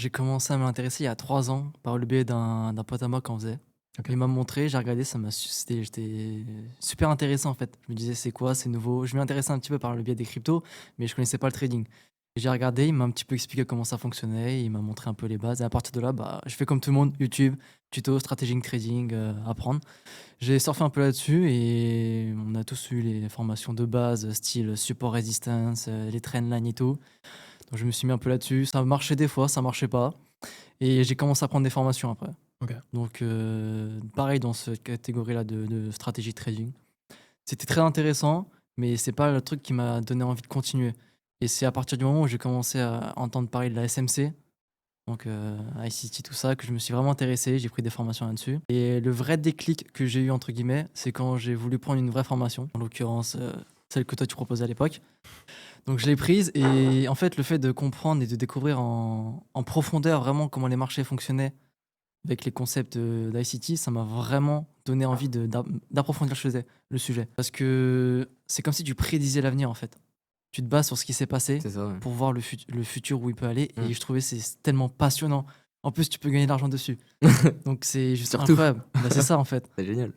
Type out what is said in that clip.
J'ai commencé à m'intéresser il y a 3 ans par le biais d'un pote à moi qui en faisait. OK. Il m'a montré, j'ai regardé, ça m'a su j'étais super intéressé en fait. Je me disais: «C'est quoi? C'est nouveau». Je m'y intéressais un petit peu par le biais des cryptos, mais je connaissais pas le trading. J'ai regardé, il m'a un petit peu expliqué comment ça fonctionnait, il m'a montré un peu les bases et à partir de là, bah, je fais comme tout le monde, YouTube, tuto, stratégie trading, apprendre. J'ai surfé un peu là-dessus et on a tous eu les formations de base, style support résistance, les trendlines et tout. Donc je me suis mis un peu là-dessus. Ça marchait des fois, ça marchait pas et j'ai commencé à prendre des formations après. OK. Donc pareil dans cette catégorie-là de stratégie de trading. C'était très intéressant, mais c'est pas le truc qui m'a donné envie de continuer et c'est à partir du moment où j'ai commencé à entendre parler de la SMC, donc ICT tout ça, que je me suis vraiment intéressé, j'ai pris des formations là-dessus et le vrai «déclic» que j'ai eu entre guillemets, c'est quand j'ai voulu prendre une vraie formation, en l'occurrence, celle que toi tu proposais à l'époque. Donc je l'ai prise et en fait, le fait de comprendre et de découvrir en profondeur vraiment comment les marchés fonctionnaient avec les concepts, d'ICT, ça m'a vraiment donné envie d'approfondir le sujet. Parce que c'est comme si tu prédisais l'avenir, en fait. Tu te bases sur ce qui s'est passé C'est ça, ouais. pour voir le futur où il peut aller Mmh. et je trouvais c'est tellement passionnant. En plus, tu peux gagner de l'argent dessus. Donc c'est juste Surtout, incroyable. Bah, c'est ça, en fait. c'est génial.